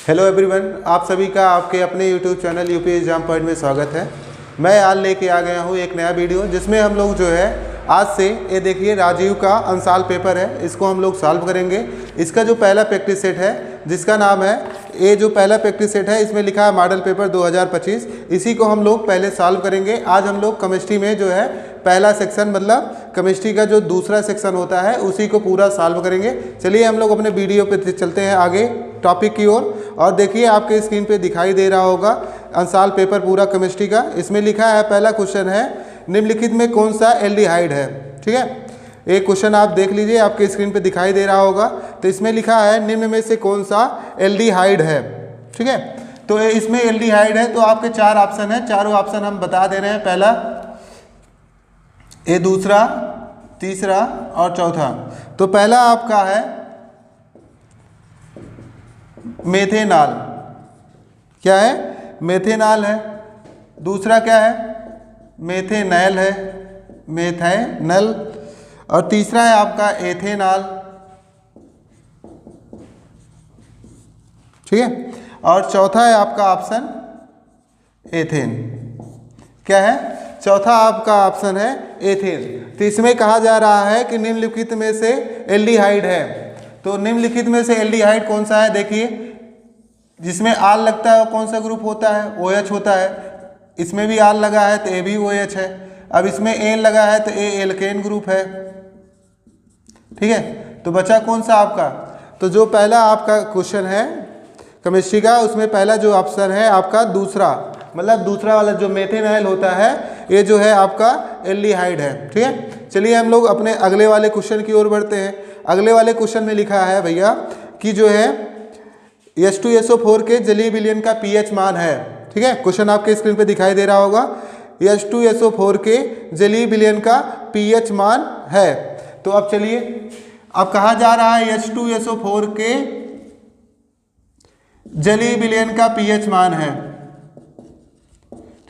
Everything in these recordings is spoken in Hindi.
हेलो एवरीवन, आप सभी का आपके अपने YouTube channel UP exam point में स्वागत है। मैं आज लेके आ गया हूँ एक नया वीडियो जिसमें हम लोग जो है आज से ये देखिए राजीव का अंसाल पेपर है, इसको हम लोग सॉल्व करेंगे। इसका जो पहला प्रैक्टिस सेट है जिसका नाम है, ये जो पहला प्रैक्टिस सेट है इसमें लिखा है मॉडल पेपर 2025, इसी को हम लोग पहले सॉल्व करेंगे। आज हम लोग केमिस्ट्री में जो है पहला सेक्शन मतलब केमिस्ट्री का जो दूसरा सेक्शन होता है उसी को पूरा सॉल्व करेंगे। चलिए हम लोग अपने वीडियो पे चलते हैं आगे टॉपिक की ओर। और देखिए आपके स्क्रीन पे दिखाई दे रहा होगा अंसाल पेपर पूरा केमिस्ट्री का। इसमें लिखा है, पहला क्वेश्चन है निम्नलिखित में कौन सा एल्डिहाइड है। ठीक है, एक क्वेश्चन आप देख लीजिए, आपके स्क्रीन पे दिखाई दे रहा होगा। तो इसमें लिखा है निम्न में से कौन सा एल्डिहाइड है। ठीक है, तो इसमें एल्डिहाइड है तो आपके चार ऑप्शन है, चारों ऑप्शन हम बता दे रहे हैं। पहला, ये दूसरा, तीसरा और चौथा। तो पहला आपका है मेथेनॉल। क्या है? मेथेनॉल है। दूसरा क्या है? मेथेनैल है, मेथेनल। और तीसरा है आपका एथेनॉल। ठीक है, और चौथा है आपका ऑप्शन एथेन। क्या है? चौथा आपका ऑप्शन है एथेन। तो इसमें कहा जा रहा है कि निम्नलिखित में से एल्डिहाइड है। तो निम्नलिखित में से एल्डिहाइड कौन सा है? देखिए, जिसमें आल लगता है कौन सा ग्रुप होता है? OH होता है। इसमें भी आल लगा है तो ए भी OH है। अब इसमें एन लगा है तो ए एल्केन ग्रुप है। ठीक है, तो बचा कौन सा आपका? तो जो पहला आपका क्वेश्चन है केमिस्ट्री का, उसमें पहला जो ऑप्शन है आपका दूसरा, मतलब दूसरा वाला जो मेथेनॉल होता है ये जो है आपका एल्डिहाइड है। ठीक है, चलिए हम लोग अपने अगले वाले क्वेश्चन की ओर बढ़ते हैं। अगले वाले क्वेश्चन में लिखा है भैया कि जो है H2SO4 के जलीय विलयन का pH मान है। ठीक है, क्वेश्चन आपके स्क्रीन पे दिखाई दे रहा होगा। H2SO4 के जलीय विलयन का pH मान है। तो अब चलिए, अब कहा जा रहा है H2SO4 के जलीय विलयन का pH मान है।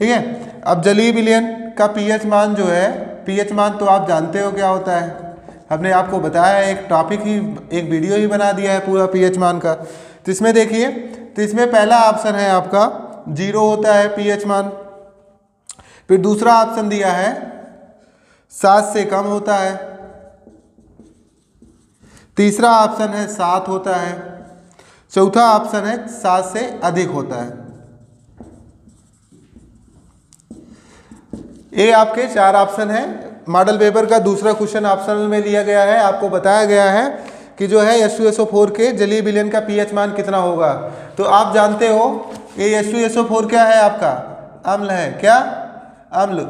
ठीक है, अब जलीय विलयन का pH मान जो है, pH मान तो आप जानते हो क्या होता है, हमने आपको बताया है, एक टॉपिक ही, एक वीडियो ही बना दिया है पूरा pH मान का। तो इसमें देखिए, तो इसमें पहला ऑप्शन है आपका 0 होता है pH मान। फिर दूसरा ऑप्शन दिया है 7 से कम होता है। तीसरा ऑप्शन है 7 होता है। चौथा ऑप्शन है 7 से अधिक होता है। ये आपके चार ऑप्शन है। मॉडल पेपर का दूसरा क्वेश्चन ऑप्शनल में दिया गया है। आपको बताया गया है कि जो है H2SO4 के जलीय विलयन का pH मान कितना होगा। तो आप जानते हो ये H2SO4 क्या है? आपका अम्ल है। क्या? अम्ल।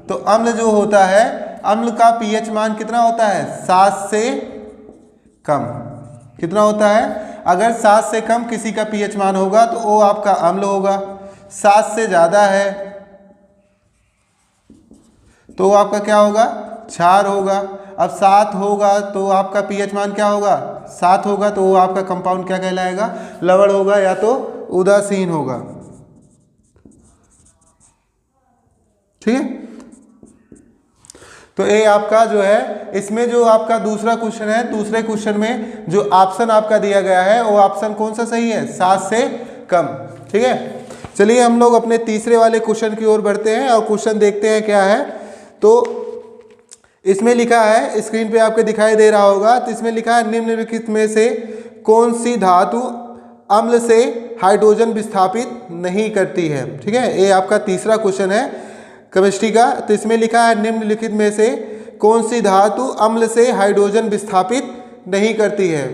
तो अम्ल जो होता है, अम्ल का pH मान कितना होता है? 7 से कम। कितना होता है? अगर 7 से कम किसी का pH मान होगा तो वो आपका अम्ल होगा। 7 से ज़्यादा है तो आपका क्या होगा? क्षार होगा। अब 7 होगा तो आपका pH मान क्या होगा? 7 होगा तो वो आपका कंपाउंड क्या कहलाएगा? लवण होगा या तो उदासीन होगा। ठीक है, तो ये आपका जो है, इसमें जो आपका दूसरा क्वेश्चन है, दूसरे क्वेश्चन में जो ऑप्शन आपका दिया गया है वो ऑप्शन कौन सा सही है? 7 से कम। ठीक है, चलिए हम लोग अपने तीसरे वाले क्वेश्चन की ओर बढ़ते हैं और क्वेश्चन देखते हैं क्या है। तो इसमें लिखा है, स्क्रीन पे आपके दिखाई दे रहा होगा। तो इसमें लिखा है निम्नलिखित में से कौन सी धातु अम्ल से हाइड्रोजन विस्थापित नहीं करती है। ठीक है, ये आपका तीसरा क्वेश्चन है केमिस्ट्री का। तो इसमें लिखा है निम्नलिखित में से कौन सी धातु अम्ल से हाइड्रोजन विस्थापित नहीं करती है।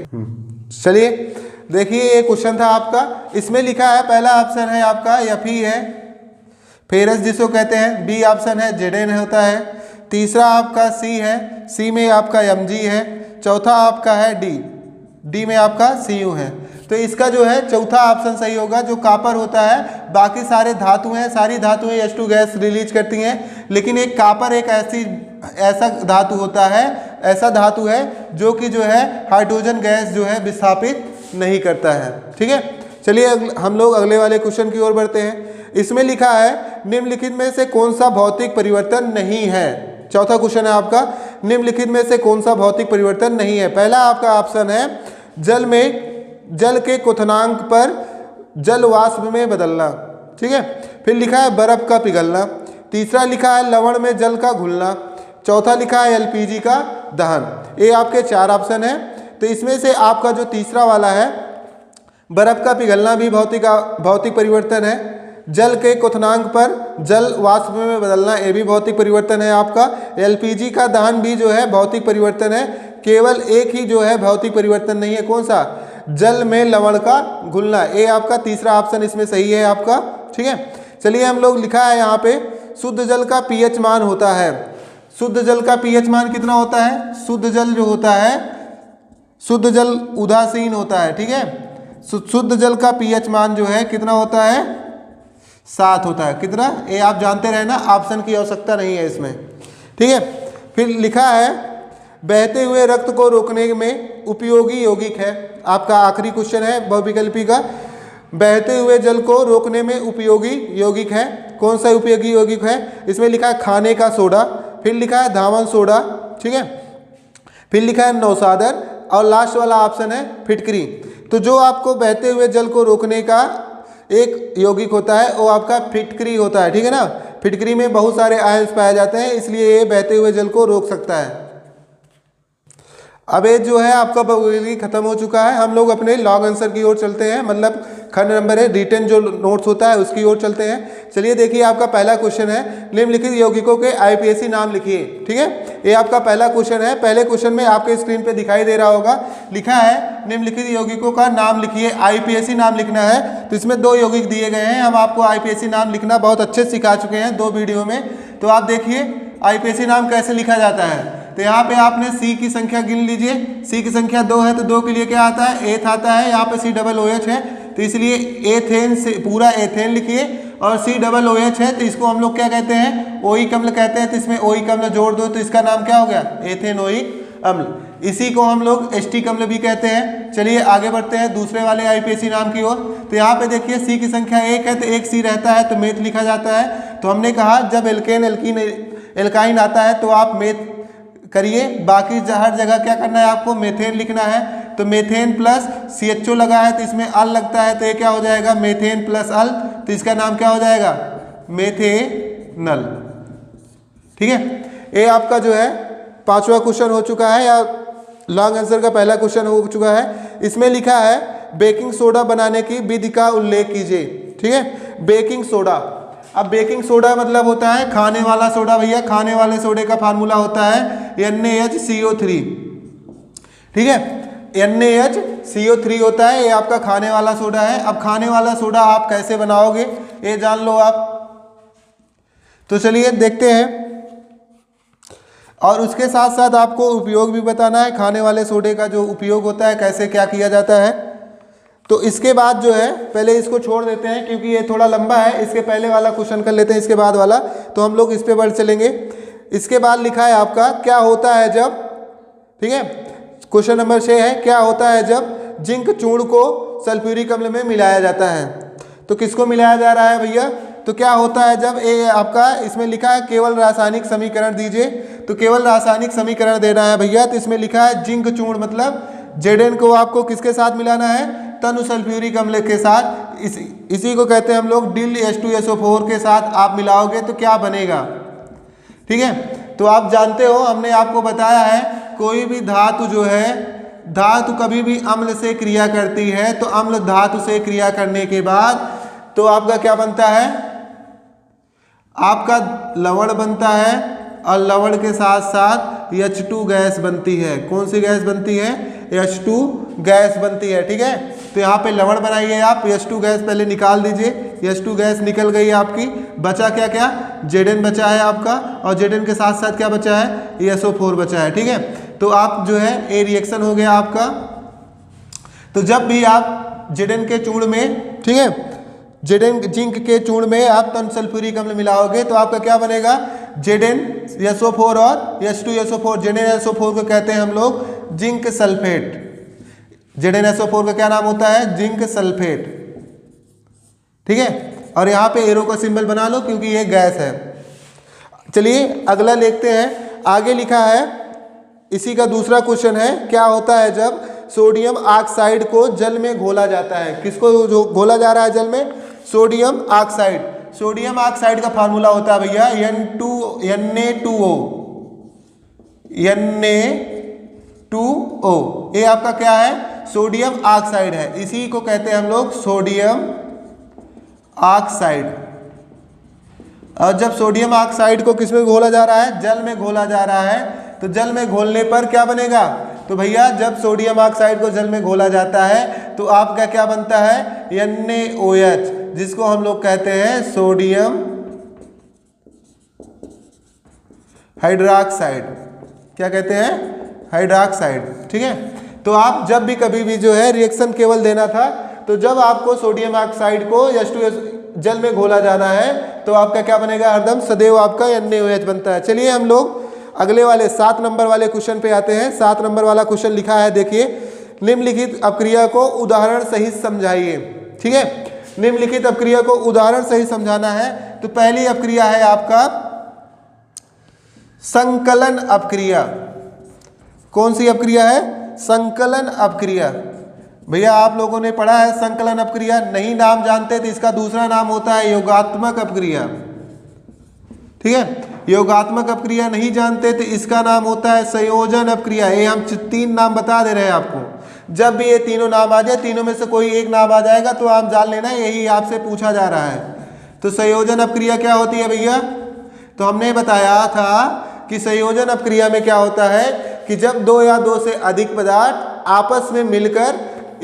चलिए देखिए, ये क्वेश्चन था आपका। इसमें लिखा है, पहला ऑप्शन है आपका Fe है, फेरस जिसको कहते हैं। बी ऑप्शन है Zn होता है। तीसरा आपका C है, C में आपका Mg है। चौथा आपका है D में आपका Cu है। तो इसका जो है चौथा ऑप्शन सही होगा, जो कॉपर होता है। बाकी सारे धातु हैं, सारी धातुएं H2 गैस रिलीज करती हैं, लेकिन एक कॉपर एक ऐसा धातु होता है, ऐसा धातु है जो कि जो है हाइड्रोजन गैस जो है विस्थापित नहीं करता है। ठीक है, चलिए हम लोग अगले वाले क्वेश्चन की ओर बढ़ते हैं। इसमें लिखा है निम्नलिखित में से कौन सा भौतिक परिवर्तन नहीं है। चौथा क्वेश्चन है आपका, निम्नलिखित में से कौन सा भौतिक परिवर्तन नहीं है। पहला आपका ऑप्शन है जल के क्वथनांक पर जल वाष्प में बदलना, ठीक है। फिर लिखा है बर्फ का पिघलना, तीसरा लिखा है लवण में जल का घुलना, चौथा लिखा है एलपीजी का दहन। ये आपके 4 ऑप्शन है। तो इसमें से आपका जो तीसरा वाला है बर्फ का पिघलना भी भौतिक परिवर्तन है, जल के क्वथनांक पर जल वाष्प में बदलना ये भी भौतिक परिवर्तन है आपका, एलपीजी का दहन भी जो है भौतिक परिवर्तन है। केवल एक ही जो है भौतिक परिवर्तन नहीं है, कौन सा, जल में लवण का घुलना। ये आपका तीसरा ऑप्शन इसमें सही है आपका, ठीक है। चलिए हम लोग लिखा है यहाँ पे शुद्ध जल का पीएच मान होता है। शुद्ध जल का पीएच मान कितना होता है, शुद्ध जल जो होता है, शुद्ध जल उदासीन होता है, ठीक है। शुद्ध जल का पीएच मान जो है कितना होता है, 7 होता है। कितना, ये आप जानते रहे ना, ऑप्शन की आवश्यकता नहीं है इसमें, ठीक है। फिर लिखा है बहते हुए रक्त को रोकने में उपयोगी यौगिक है। आपका आखिरी क्वेश्चन है बहुविकल्पी का, बहते हुए जल को रोकने में उपयोगी यौगिक है, कौन सा उपयोगी यौगिक है। इसमें लिखा है खाने का सोडा, फिर लिखा है धावन सोडा, ठीक है, फिर लिखा है नौसादर, और लास्ट वाला ऑप्शन है फिटकरी। तो जो आपको बहते हुए जल को रोकने का एक यौगिक होता है वो आपका फिटकरी होता है, ठीक है ना। फिटकरी में बहुत सारे आयंस पाए जाते हैं, इसलिए ये बहते हुए जल को रोक सकता है। अब ये जो है आपका बहुविकल्पी खत्म हो चुका है। हम लोग अपने लॉग आंसर की ओर चलते हैं, मतलब खंड नंबर है रिटर्न जो नोट्स होता है उसकी ओर चलते हैं। चलिए देखिए आपका पहला क्वेश्चन है निम्नलिखित यौगिकों के आईपीएसी नाम लिखिए, ठीक है। ये आपका पहला क्वेश्चन है। पहले क्वेश्चन में आपके स्क्रीन पे दिखाई दे रहा होगा, लिखा है निम्नलिखित यौगिकों का नाम लिखिए, आईपीएसी नाम लिखना है। तो इसमें 2 यौगिक दिए गए हैं, हम आपको आईपीएसी नाम लिखना बहुत अच्छे से सिखा चुके हैं 2 वीडियो में। तो आप देखिए आईपीएसी नाम कैसे लिखा जाता है। तो यहाँ पे आपने सी की संख्या गिन लीजिए, सी की संख्या 2 है तो 2 के लिए क्या आता है, एथ आता है। यहाँ पे COOH है तो इसलिए एथेन से पूरा एथेन लिखिए, और COOH है तो इसको हम लोग क्या कहते हैं, ओइक अम्ल कहते हैं। तो इसमें ओइक अम्ल जोड़ दो तो इसका नाम क्या हो गया, एथेनोइक अम्ल। इसी को हम लोग एस्टिक अम्ल भी कहते हैं। चलिए आगे बढ़ते हैं दूसरे वाले आईपीएसी नाम की ओर। तो यहाँ पे देखिए सी की संख्या 1 है तो 1 सी रहता है तो मेथ लिखा जाता है। तो हमने कहा जब एल्काइन आता है तो आप मेथ करिए, बाकी हर जगह क्या करना है आपको, मेथेन लिखना है। तो मेथेन प्लस CHO लगा है तो इसमें अल लगता है तो ये क्या हो जाएगा, मेथेन प्लस अल, तो इसका नाम क्या हो जाएगा, मेथेनल, ठीक है। ये आपका जो है 5वां क्वेश्चन हो चुका है, या लॉन्ग आंसर का पहला क्वेश्चन हो चुका है। इसमें लिखा है बेकिंग सोडा बनाने की विधि का उल्लेख कीजिए, ठीक है। बेकिंग सोडा, अब बेकिंग सोडा मतलब होता है खाने वाला सोडा भैया, खाने वाले सोडे का फार्मूला होता है NaHCO3, ठीक है, NaHCO3 होता है, ये आपका खाने वाला सोडा है। अब खाने वाला सोडा आप कैसे बनाओगे ये जान लो आप। तो चलिए देखते हैं, और उसके साथ साथ आपको उपयोग भी बताना है, खाने वाले सोडे का जो उपयोग होता है कैसे क्या किया जाता है। तो इसके बाद जो है पहले इसको छोड़ देते हैं क्योंकि ये थोड़ा लंबा है, इसके पहले वाला क्वेश्चन कर लेते हैं, इसके बाद वाला तो हम लोग इस पे बढ़ चलेंगे। इसके बाद लिखा है आपका क्या होता है जब, ठीक है, क्वेश्चन नंबर 6 है क्या होता है जब जिंक चूर्ण को सल्फ्यूरिक अम्ल में मिलाया जाता है। तो किसको मिलाया जा रहा है भैया, तो क्या होता है जब ये आपका इसमें लिखा है केवल रासायनिक समीकरण दीजिए, तो केवल रासायनिक समीकरण देना है भैया। तो इसमें लिखा है जिंक चूर्ण मतलब Zn को आपको किसके साथ मिलाना है, तनु सल्फ्यूरिक अम्ल के साथ। इसी को कहते हैं हम लोग डिल H2SO4 के साथ आप मिलाओगे तो क्या बनेगा, ठीक है। तो आप जानते हो हमने आपको बताया है कोई भी धातु जो है, धातु कभी भी अम्ल से क्रिया करती है तो अम्ल धातु से क्रिया करने के बाद तो आपका क्या बनता है, आपका लवण बनता है, और लवण के साथ साथ H2 गैस बनती है। कौन सी गैस बनती है, H2 गैस बनती है, ठीक है। तो यहाँ पे लवण बनाइए आप, H2 गैस पहले निकाल दीजिए, H2 गैस निकल गई आपकी, बचा क्या क्या, Zn बचा है आपका, और Zn के साथ साथ क्या बचा है, SO4 बचा है, ठीक है। तो आप जो है ये रिएक्शन हो गया आपका। तो जब भी आप Zn के चूर्ण में, ठीक है, Zn जिंक के चूर्ण में आप तनु सल्फ्यूरिक अम्ल मिलाओगे तो आपका क्या बनेगा, ZnSO4 और H2SO4। ZnSO4 को कहते हैं हम लोग जिंक सल्फेट। ZnSO4 का क्या नाम होता है, जिंक सल्फेट, ठीक है। और यहाँ पे एरो का सिंबल बना लो क्योंकि ये गैस है। चलिए अगला देखते हैं, आगे लिखा है इसी का दूसरा क्वेश्चन है क्या होता है जब सोडियम ऑक्साइड को जल में घोला जाता है। किसको जो घोला जा रहा है जल में? Sodium oxide. सोडियम ऑक्साइड का फार्मूला होता है भैया Na2O। Na2O ये आपका क्या है? सोडियम ऑक्साइड है। इसी को कहते हैं हम लोग सोडियम ऑक्साइड। और जब सोडियम ऑक्साइड को किस में घोला जा रहा है? जल में घोला जा रहा है। तो जल में घोलने पर क्या बनेगा? तो भैया जब सोडियम ऑक्साइड को जल में घोला जाता है तो आपका क्या बनता है? NaOH, जिसको हम लोग कहते हैं सोडियम हाइड्रोक्साइड। क्या कहते हैं? हाइड्रोक्साइड। ठीक है। तो आप जब भी कभी भी जो है रिएक्शन केवल देना था, तो जब आपको सोडियम ऑक्साइड को H2S जल में घोला जाना है तो आपका क्या बनेगा? हरदम सदैव आपका NaOH बनता है। चलिए हम लोग अगले वाले 7 नंबर वाले क्वेश्चन पे आते हैं। 7 नंबर वाला क्वेश्चन लिखा है, देखिए, निम्नलिखित अपक्रिया को उदाहरण सहित समझाइए। ठीक है, निम्नलिखित अपक्रिया को उदाहरण सहित समझाना है। तो पहली अपक्रिया है आपका संकलन अपक्रिया। कौन सी अपक्रिया है? संकलन अपक्रिया। भैया आप लोगों ने पढ़ा है संकलन अपक्रिया, नहीं नाम जानते तो इसका दूसरा नाम होता है योगात्मक अपक्रिया। ठीक है, योगात्मक अपक्रिया नहीं जानते तो इसका नाम होता है संयोजन अपक्रिया। ये हम 3 नाम बता दे रहे हैं आपको। जब भी ये तीनों नाम आ जाए, तीनों में से कोई एक नाम आ जाएगा तो आप जान लेना यही आपसे पूछा जा रहा है। तो संयोजन अपक्रिया क्या होती है भैया? तो हमने बताया था कि संयोजन अपक्रिया में क्या होता है कि जब 2 या 2 से अधिक पदार्थ आपस में मिलकर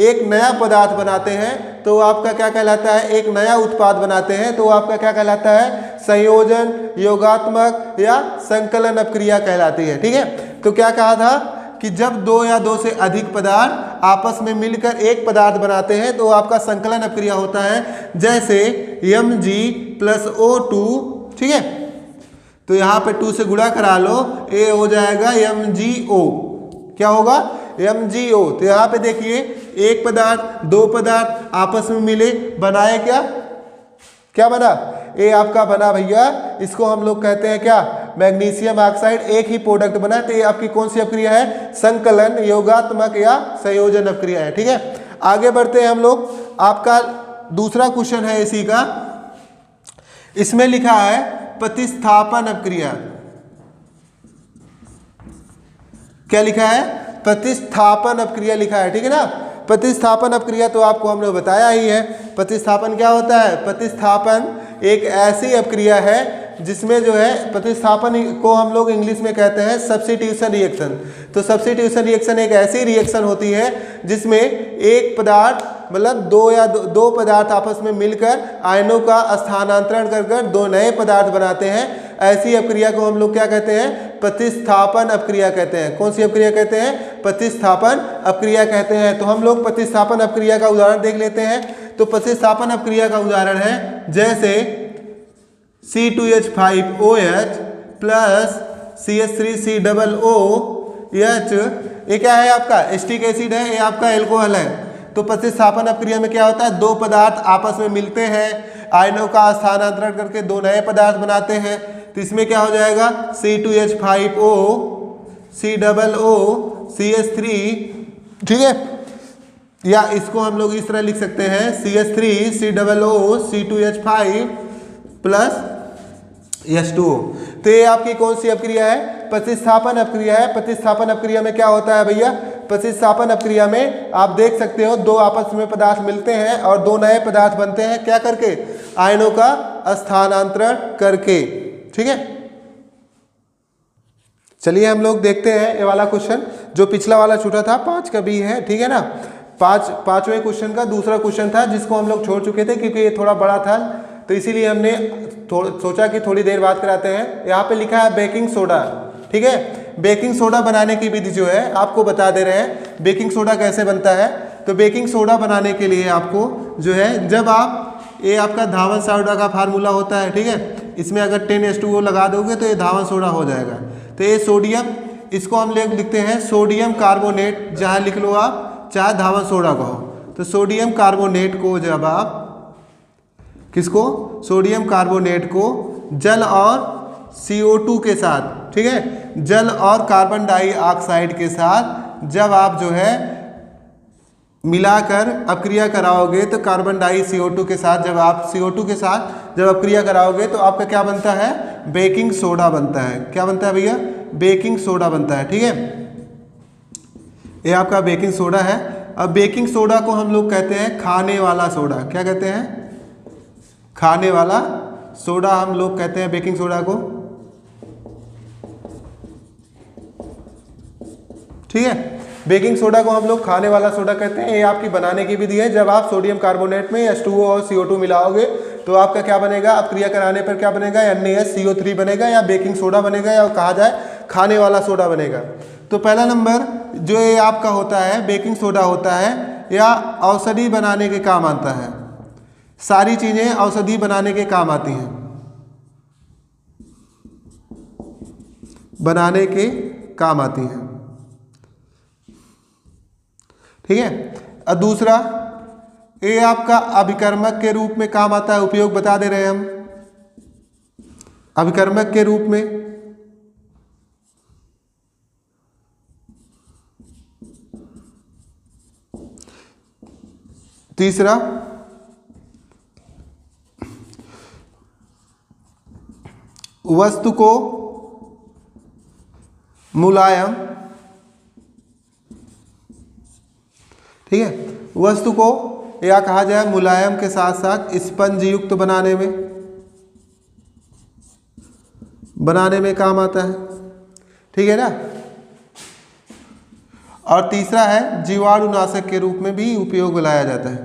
एक नया पदार्थ बनाते हैं तो आपका क्या कहलाता है? एक नया उत्पाद बनाते हैं तो आपका क्या कहलाता है? संयोजन, योगात्मक या संकलन अपक्रिया कहलाती है। ठीक है, तो क्या कहा था कि जब 2 या 2 से अधिक पदार्थ आपस में मिलकर एक पदार्थ बनाते हैं तो आपका संकलन अपक्रिया होता है। जैसे Mg+O2। ठीक है, तो यहाँ पे 2 से गुणा करा लो, ये हो जाएगा MgO। क्या होगा? MgO। तो यहाँ पे देखिए, एक पदार्थ 2 पदार्थ आपस में मिले, बनाए क्या बना? ये आपका बना भैया, इसको हम लोग कहते हैं क्या? Magnesium oxide. एक ही प्रोडक्ट बना। तो ये आपकी कौन सी अपक्रिया है? संकलन, योगात्मक या संयोजन अपक्रिया है। ठीक है, आगे बढ़ते हैं हम लोग। आपका दूसरा क्वेश्चन है इसी का, इसमें लिखा है प्रतिस्थापन अपक्रिया। क्या लिखा है? प्रतिस्थापन अपक्रिया लिखा है। ठीक है ना, प्रतिस्थापन अपक्रिया तो आपको हमने बताया ही है। प्रतिस्थापन क्या होता है? प्रतिस्थापन एक ऐसी अपक्रिया है जिसमें जो है, प्रतिस्थापन को हम लोग इंग्लिश में कहते हैं सब्स्टिट्यूशन रिएक्शन। तो सब्स्टिट्यूशन रिएक्शन एक ऐसी रिएक्शन होती है जिसमें एक पदार्थ, मतलब 2 या 2 पदार्थ आपस में मिलकर आयनों का स्थानांतरण कर 2 नए पदार्थ बनाते हैं। ऐसी अपक्रिया को हम लोग क्या कहते हैं? प्रतिस्थापन अपक्रिया कहते हैं। कौन सी अपक्रिया कहते हैं? प्रतिस्थापन अपक्रिया कहते हैं। तो हम लोग प्रतिस्थापन अपक्रिया का उदाहरण देख लेते हैं। तो प्रतिस्थापन अपक्रिया का उदाहरण है जैसे C2H5OH प्लस CH3COOH। ये क्या है? आपका एस्टिक एसिड है, ये आपका एल्कोहल है। तो प्रतिस्थापन अपक्रिया में क्या होता है? 2 पदार्थ आपस में मिलते हैं, आयनों का स्थानांतरण करके 2 नए पदार्थ बनाते हैं। तो इसमें क्या हो जाएगा? C2H5O COO CH3। ठीक है, या इसको हम लोग इस तरह लिख सकते हैं CH3COO C2H5 प्लस H2O। तो ये आपकी कौन सी अपक्रिया है? प्रतिस्थापन अपक्रिया है। प्रतिस्थापन अपक्रिया में क्या होता है भैया? प्रतिस्थापन अपक्रिया में आप देख सकते हो 2 आपस में पदार्थ मिलते हैं और 2 नए पदार्थ बनते हैं। क्या करके? आयनों का स्थानांतरण करके। ठीक है, चलिए हम लोग देखते हैं ये वाला क्वेश्चन जो पिछला वाला छूटा था 5 का भी है। ठीक है ना, 5वें क्वेश्चन का दूसरा क्वेश्चन था जिसको हम लोग छोड़ चुके थे क्योंकि ये थोड़ा बड़ा था, तो इसीलिए हमने सोचा कि थोड़ी देर बात कराते हैं। यहाँ पे लिखा है बेकिंग सोडा। ठीक है, बेकिंग सोडा बनाने की विधि जो है आपको बता दे रहे हैं। बेकिंग सोडा कैसे बनता है? तो बेकिंग सोडा बनाने के लिए आपको जो है, जब आप, ये आपका धावन सोडा का फार्मूला होता है। ठीक है, इसमें अगर 10H2O लगा दोगे तो ये धावन सोडा हो जाएगा। तो ये सोडियम, इसको हम लिखते हैं सोडियम कार्बोनेट, जहाँ लिख लो आप, चाहे धावन सोडा कहो। तो सोडियम कार्बोनेट को जब आप, किसको? सोडियम कार्बोनेट को जल और CO2 के साथ, ठीक है, जल और कार्बन डाइऑक्साइड के साथ जब आप जो है मिलाकर अपक्रिया कराओगे तो कार्बन डाई CO2 के साथ, जब आप CO2 के साथ जब अपक्रिया कराओगे तो आपका क्या बनता है, बेकिंग सोडा बनता है। क्या बनता है भैया, बेकिंग सोडा बनता है। ठीक है, ये आपका बेकिंग सोडा है। अब बेकिंग सोडा को हम लोग कहते हैं खाने वाला सोडा। क्या कहते हैं, खाने वाला सोडा हम लोग कहते हैं बेकिंग सोडा को। ठीक है, बेकिंग सोडा को हम लोग खाने वाला सोडा कहते हैं। ये आपकी बनाने की विधि है। जब आप सोडियम कार्बोनेट में H2O और CO2 मिलाओगे तो आपका क्या बनेगा, अपक्रिया कराने पर क्या बनेगा, NaSCO3 बनेगा, या बेकिंग सोडा बनेगा, या कहा जाए खाने वाला सोडा बनेगा। तो पहला नंबर जो ये आपका होता है बेकिंग सोडा होता है, या औषधि बनाने के काम आता है। सारी चीज़ें औषधि बनाने के काम आती हैं, बनाने के काम आती हैं। ठीक है, और दूसरा ये आपका अभिकर्मक के रूप में काम आता है। उपयोग बता दे रहे हैं हम, अभिकर्मक के रूप में। तीसरा वस्तु को मुलायम, ठीक है, वस्तु को या कहा जाए मुलायम के साथ साथ स्पंज युक्त बनाने में काम आता है। ठीक है ना। और तीसरा है जीवाणुनाशक के रूप में भी उपयोग में लाया जाता है।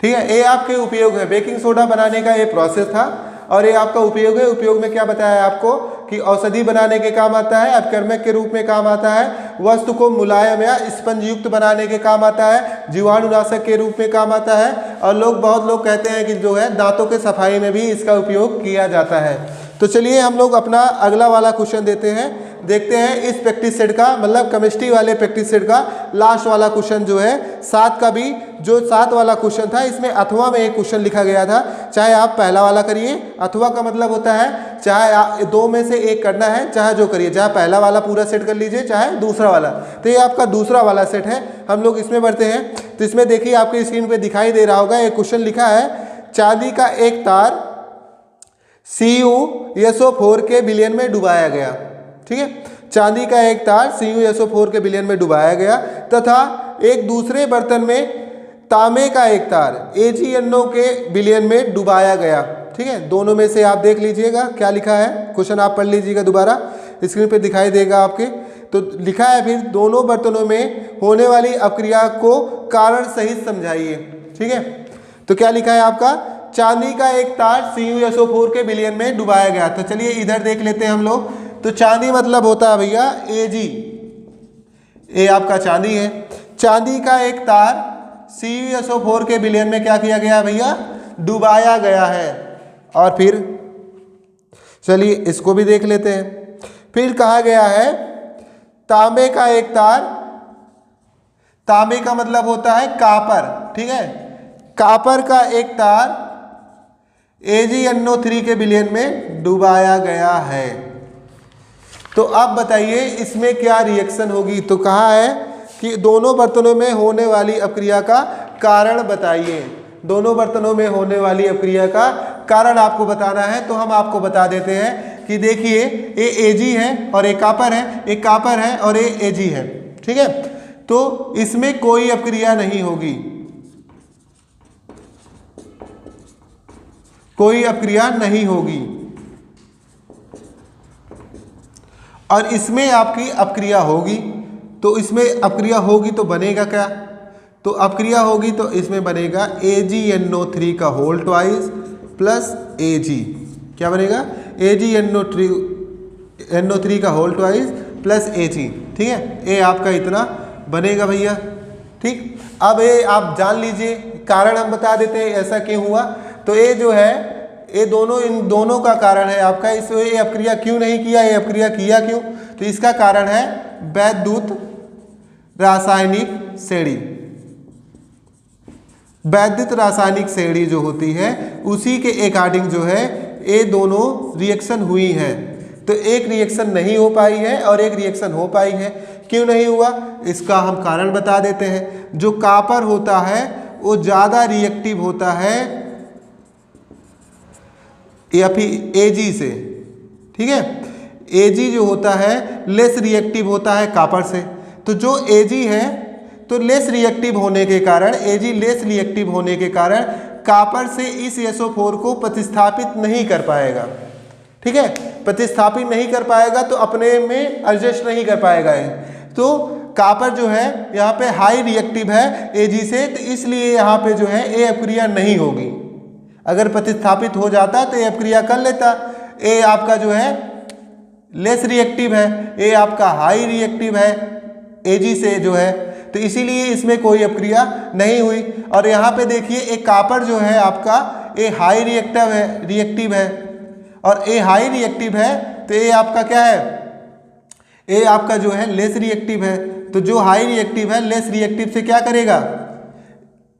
ठीक है, ये आपके उपयोग है। बेकिंग सोडा बनाने का ये प्रोसेस था और ये आपका उपयोग है। उपयोग में क्या बताया आपको कि औषधि बनाने के काम आता है, अपकर्मक के रूप में काम आता है, वस्तु को मुलायम या स्पंज युक्त बनाने के काम आता है, जीवाणुनाशक के रूप में काम आता है, और बहुत लोग कहते हैं कि जो है दांतों के सफाई में भी इसका उपयोग किया जाता है। तो चलिए हम लोग अपना अगला वाला क्वेश्चन देखते हैं इस प्रैक्टिस सेट का, मतलब केमिस्ट्री वाले प्रैक्टिस सेट का लास्ट वाला क्वेश्चन जो है 7 का भी, जो 7 वाला क्वेश्चन था इसमें अथवा में एक क्वेश्चन लिखा गया था। चाहे आप पहला वाला करिए, अथवा का मतलब होता है चाहे आप 2 में से एक करना है, चाहे जो करिए, चाहे पहला वाला पूरा सेट कर लीजिए चाहे दूसरा वाला। तो ये आपका दूसरा वाला सेट है, हम लोग इसमें बढ़ते हैं। तो इसमें देखिए आपके स्क्रीन पे दिखाई दे रहा होगा, एक क्वेश्चन लिखा है चांदी का एक तार CuSO4 के विलयन में डुबाया गया। ठीक है, चांदी का एक तार CuSO4 के विलयन में डुबाया गया तथा एक दूसरे बर्तन में तांबे का एक तार AgNO के विलयन में डुबाया गया। ठीक है, दोनों में से आप देख लीजिएगा क्या लिखा है, क्वेश्चन आप पढ़ लीजिएगा दोबारा, स्क्रीन पे दिखाई देगा आपके। तो लिखा है फिर दोनों बर्तनों में होने वाली अपक्रिया को कारण सहित समझाइए। ठीक है, तो क्या लिखा है आपका, चांदी का एक तार CuSO4 के विलयन में डुबाया गया। तो चलिए इधर देख लेते हैं हम लोग। तो चांदी मतलब होता है भैया Ag, ये आपका चांदी है। चांदी का एक तार CuSO4 के विलयन में क्या किया गया भैया, डुबाया गया है। और फिर चलिए इसको भी देख लेते हैं। फिर कहा गया है तांबे का एक तार, तांबे का मतलब होता है कापर। ठीक है, कापर का एक तार AgNO3 के विलयन में डुबाया गया है। तो अब बताइए इसमें क्या रिएक्शन होगी। तो कहा है कि दोनों बर्तनों में होने वाली अपक्रिया का कारण बताइए। दोनों बर्तनों में होने वाली अपक्रिया का कारण आपको बताना है। तो हम आपको बता देते हैं कि देखिए ये Ag है और एक कापर है, एक कापर है और ये Ag है। ठीक है, तो इसमें कोई अपक्रिया नहीं होगी, कोई अपक्रिया नहीं होगी। और इसमें आपकी अपक्रिया होगी, तो इसमें अपक्रिया होगी तो बनेगा क्या, तो अपक्रिया होगी तो इसमें बनेगा AgNO3 का होल ट्वाइस प्लस Ag। क्या बनेगा, AgNO3 का होल ट्वाइस प्लस Ag। ठीक है, ये आपका इतना बनेगा भैया। ठीक, अब ये आप जान लीजिए, कारण हम बता देते हैं ऐसा क्यों हुआ। तो ये जो है ये दोनों, इन दोनों का कारण है आपका, इसमें ये अपक्रिया क्यों नहीं किया, ये अपक्रिया किया क्यों, तो इसका कारण है वैद्युत रासायनिक श्रेणी। वैद्युत रासायनिक श्रेणी जो होती है उसी के अकॉर्डिंग जो है ये दोनों रिएक्शन हुई है। तो एक रिएक्शन नहीं हो पाई है और एक रिएक्शन हो पाई है। क्यों नहीं हुआ, इसका हम कारण बता देते हैं। जो कॉपर होता है वो ज़्यादा रिएक्टिव होता है या फिर Ag से, ठीक है। Ag जो होता है लेस रिएक्टिव होता है कॉपर से। तो जो Ag है तो लेस रिएक्टिव होने के कारण, Ag लेस रिएक्टिव होने के कारण कॉपर से इस SO4 को प्रतिस्थापित नहीं कर पाएगा, ठीक है। प्रतिस्थापित नहीं कर पाएगा तो अपने में एडजस्ट नहीं कर पाएगा है। तो कॉपर जो है यहाँ पे हाई रिएक्टिव है Ag से, तो इसलिए यहाँ पे जो है ए अपक्रिया नहीं होगी। अगर प्रतिस्थापित हो जाता तो ए अपक्रिया कर लेता। ए आपका जो है लेस रिएक्टिव है, ए आपका हाई रिएक्टिव है Ag से जो है, तो इसीलिए इसमें कोई अपक्रिया नहीं हुई। और यहाँ पे देखिए एक कॉपर जो है आपका ए हाई रिएक्टिव है और ए हाई रिएक्टिव है, तो ए आपका क्या है, ए आपका जो है लेस रिएक्टिव है। तो जो हाई रिएक्टिव है लेस रिएक्टिव से क्या करेगा,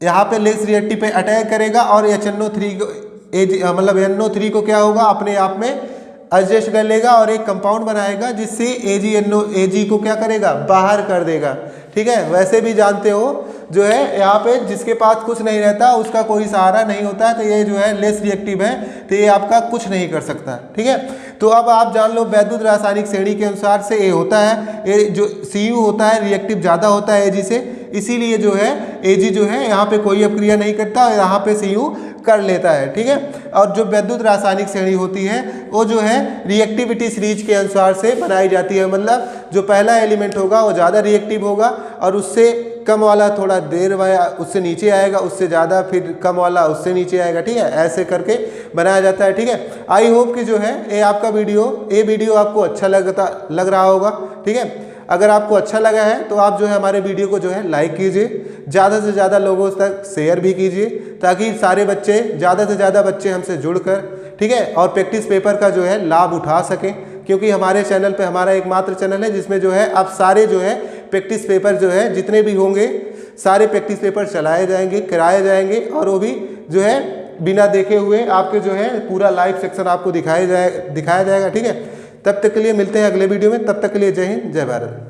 यहाँ पे लेस रिएक्टिव पे अटैक करेगा और HNO3 को मतलब NO3 को क्या होगा, अपने आप में एडजस्ट कर लेगा और एक कंपाउंड बनाएगा जिससे Ag को क्या करेगा, बाहर कर देगा, ठीक है। वैसे भी जानते हो जो है यहाँ पे जिसके पास कुछ नहीं रहता उसका कोई सहारा नहीं होता, तो ये जो है लेस रिएक्टिव है तो ये आपका कुछ नहीं कर सकता, ठीक है। तो अब आप जान लो वैद्युत रासायनिक श्रेणी के अनुसार से ये होता है, ये जो Cu होता है रिएक्टिव ज़्यादा होता है Ag से, इसीलिए जो है Ag जो है यहाँ पे कोई अपक्रिया नहीं करता और यहाँ पे Cu कर लेता है, ठीक है। और जो वैद्युत रासायनिक श्रेणी होती है वो जो है रिएक्टिविटी सीरीज के अनुसार से बनाई जाती है। मतलब जो पहला एलिमेंट होगा वो ज़्यादा रिएक्टिव होगा और उससे कम वाला थोड़ा देर वाला उससे नीचे आएगा, उससे ज़्यादा फिर कम वाला उससे नीचे आएगा, ठीक है। ऐसे करके बनाया जाता है, ठीक है। आई होप कि जो है ये आपका वीडियो आपको अच्छा लग रहा होगा, ठीक है। अगर आपको अच्छा लगा है तो आप जो है हमारे वीडियो को जो है लाइक कीजिए, ज़्यादा से ज़्यादा लोगों तक शेयर भी कीजिए ताकि सारे बच्चे, ज़्यादा से ज़्यादा बच्चे हमसे जुड़कर, ठीक है, और प्रैक्टिस पेपर का जो है लाभ उठा सकें। क्योंकि हमारे चैनल पे हमारा एकमात्र चैनल है जिसमें जो है आप सारे जो है प्रैक्टिस पेपर जो है जितने भी होंगे सारे प्रैक्टिस पेपर चलाए जाएंगे, कराए जाएंगे और वो भी जो है बिना देखे हुए आपके जो है पूरा लाइव सेक्शन आपको दिखाया जाएगा, ठीक है। तब तक के लिए मिलते हैं अगले वीडियो में, तब तक के लिए जय हिंद, जय भारत।